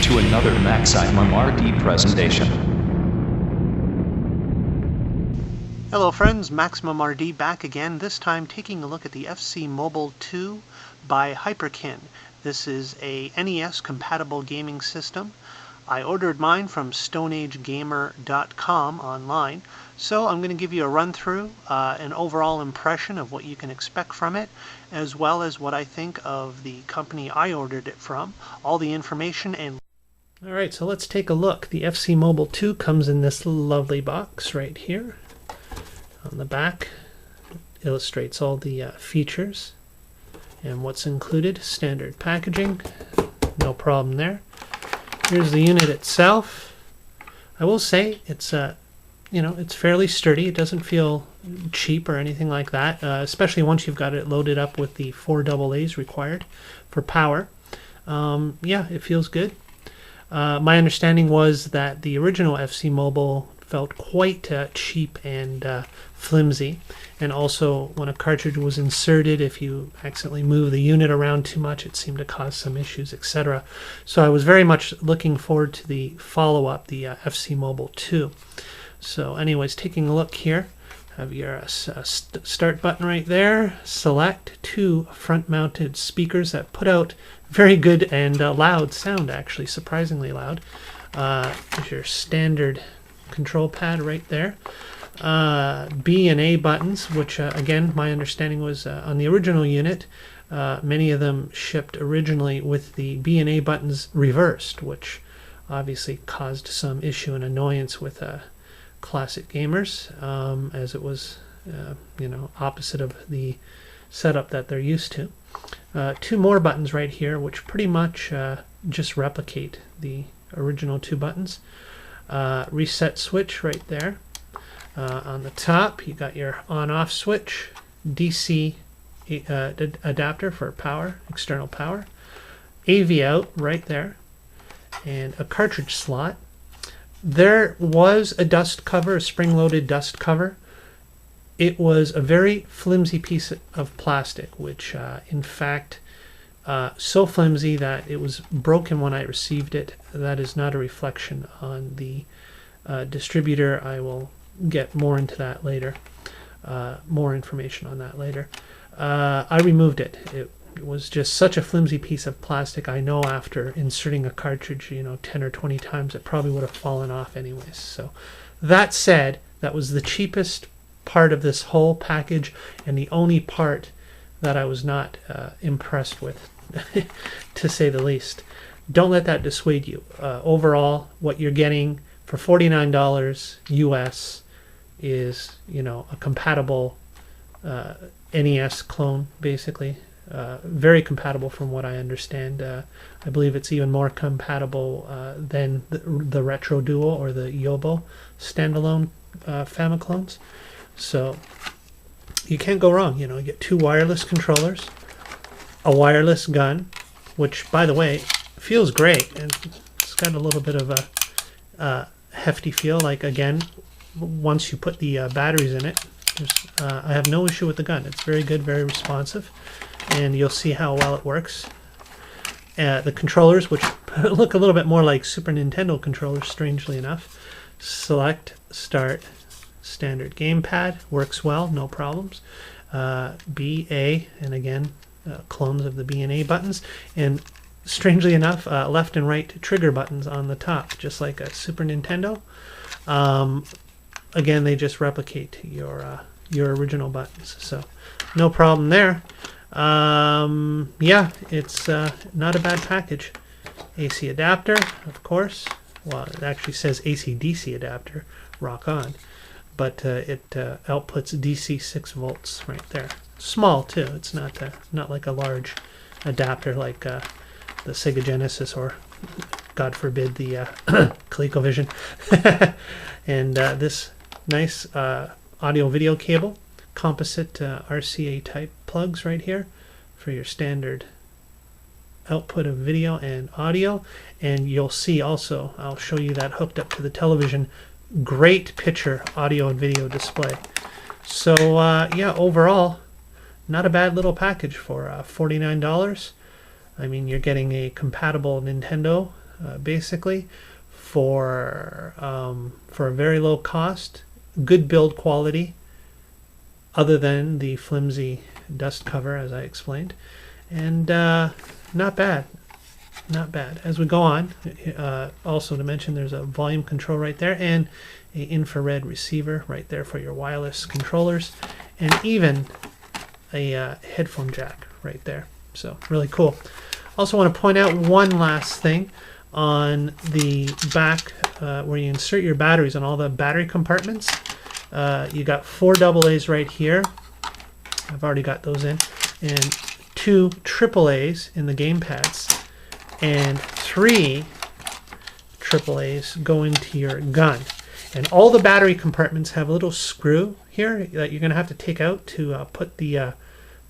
to another Maximum RD presentation. Hello friends, Maximum RD back again, this time taking a look at the FC Mobile 2 by Hyperkin. This is a NES compatible gaming system. I ordered mine from stoneagegamer.com online, so I'm going to give you a run-through, an overall impression of what you can expect from it, as well as what I think of the company I ordered it from, all the information and... Alright, so let's take a look. The FC Mobile 2 comes in this lovely box right here. On the back, illustrates all the features and what's included. Standard packaging, no problem there. Here's the unit itself. I will say it's it's fairly sturdy. It doesn't feel cheap or anything like that, especially once you've got it loaded up with the 4 AA's required for power. Yeah, it feels good. My understanding was that the original FC Mobile felt quite cheap and flimsy, and also when a cartridge was inserted, if you accidentally move the unit around too much, it seemed to cause some issues, etc. So I was very much looking forward to the follow-up, the FC Mobile 2. So anyways, taking a look here, have your start button right there. Select 2 front-mounted speakers that put out very good and loud sound, actually, surprisingly loud. There's your standard control pad right there. B and A buttons, which again, my understanding was on the original unit, many of them shipped originally with the B and A buttons reversed, which obviously caused some issue and annoyance with classic gamers, as it was opposite of the setup that they're used to. 2 more buttons right here, which pretty much just replicate the original 2 buttons. Reset switch right there. On the top, you got your on-off switch, DC adapter for power, external power, AV out right there, and a cartridge slot. There was a dust cover, a spring-loaded dust cover. It was a very flimsy piece of plastic, which in fact, so flimsy that it was broken when I received it. That is not a reflection on the distributor. I will get more into that later, more information on that later. I removed it. It was just such a flimsy piece of plastic. I know after inserting a cartridge 10 or 20 times, it probably would have fallen off anyways. So that said, that was the cheapest part of this whole package and the only part that I was not impressed with, to say the least. Don't let that dissuade you. Overall, what you're getting for $49 US is, a compatible NES clone, basically. Very compatible from what I understand. I believe it's even more compatible than the Retro Duo or the Yobo standalone Famiclones. So you can't go wrong. You get 2 wireless controllers, a wireless gun, which, by the way, feels great, and it's got a little bit of a hefty feel. Like, again, once you put the batteries in it, I have no issue with the gun. It's very good, very responsive, and you'll see how well it works. The controllers, which look a little bit more like Super Nintendo controllers, strangely enough. Select, start, standard gamepad, works well, no problems. B, A, and again, clones of the B and A buttons, and strangely enough, left and right trigger buttons on the top, just like a Super Nintendo. Again, they just replicate your original buttons, so no problem there. Yeah, it's not a bad package. AC adapter, of course. Well, it actually says AC/DC adapter, rock on, but it outputs DC 6 volts right there. Small too. It's not like a large adapter like the Sega Genesis or, God forbid, the ColecoVision. And this nice audio-video cable, composite RCA type plugs right here for your standard output of video and audio. And you'll see also, I'll show you that hooked up to the television, great picture audio and video display. So yeah, overall, not a bad little package for $49. I mean, you're getting a compatible Nintendo basically, for a very low cost, good build quality, other than the flimsy dust cover, as I explained, and not bad. Not bad. As we go on, also to mention, there's a volume control right there and a infrared receiver right there for your wireless controllers, and even a headphone jack right there. So really cool. Also want to point out one last thing on the back where you insert your batteries on all the battery compartments. You got 4 AA's right here. I've already got those in, and 2 AA's in the game pads, and 3 AA's go into your gun. And all the battery compartments have a little screw here that you're going to have to take out to put the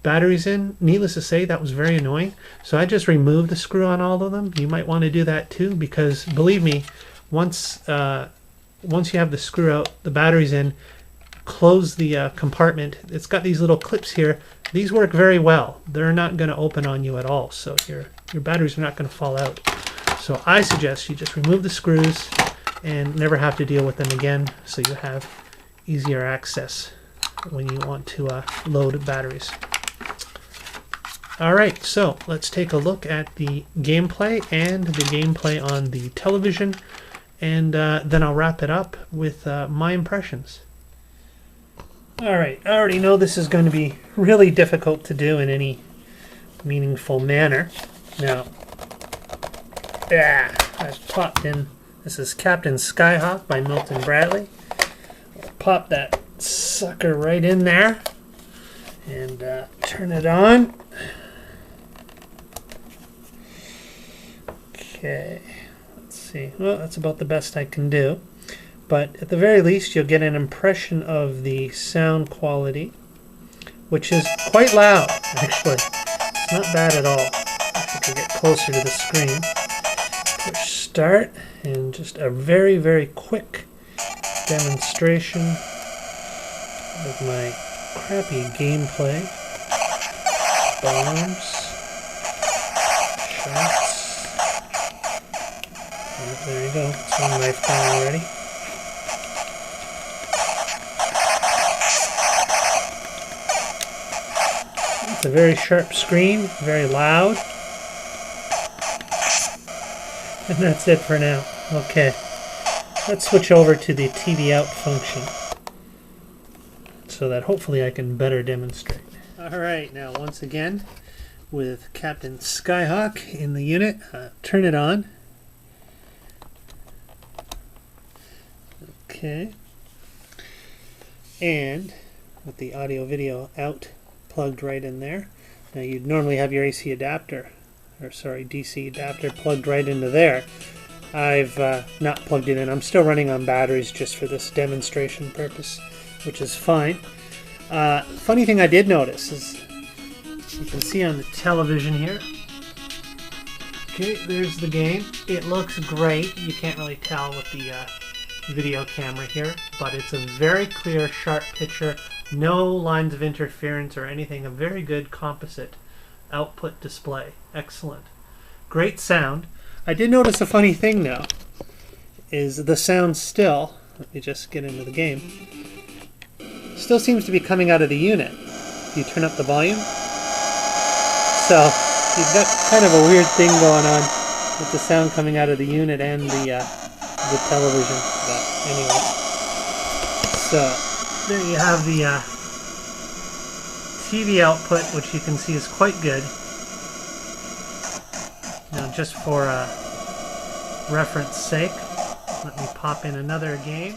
batteries in. Needless to say, that was very annoying. So I just removed the screw on all of them. You might want to do that too, because believe me, once you have the screw out, the batteries in, close the compartment. It's got these little clips here. These work very well. They're not going to open on you at all, so your batteries are not going to fall out. So I suggest you just remove the screws and never have to deal with them again, so you have easier access when you want to load batteries. Alright, so let's take a look at the gameplay and the gameplay on the television, and then I'll wrap it up with my impressions. Alright, I already know this is going to be really difficult to do in any meaningful manner. Now, I've popped in, this is Captain Skyhawk by Milton Bradley. I'll pop that sucker right in there and turn it on. Okay, let's see. Well, that's about the best I can do. But at the very least, you'll get an impression of the sound quality, which is quite loud, actually. It's not bad at all. If I can get closer to the screen. Push start, and just a very, very quick demonstration of my crappy gameplay. Bombs. Shots. Oh, there you go. It's one knife down already. It's a very sharp screen, very loud. And that's it for now. Okay, let's switch over to the TV out function so that hopefully I can better demonstrate. Alright, now once again with Captain Skyhawk in the unit, turn it on. Okay, and with the audio video out plugged right in there. Now you'd normally have your AC adapter, or sorry, DC adapter plugged right into there. I've not plugged it in. I'm still running on batteries just for this demonstration purpose, which is fine. Funny thing I did notice is, you can see on the television here, okay, there's the game. It looks great. You can't really tell with the video camera here, but it's a very clear, sharp picture. No lines of interference or anything. A very good composite output display. Excellent. Great sound. I did notice a funny thing though, is the sound still, let me just get into the game, still seems to be coming out of the unit. You turn up the volume. So you've got kind of a weird thing going on with the sound coming out of the unit and the television. But anyway, so there you have the TV output, which you can see is quite good. Now, just for reference sake, let me pop in another game.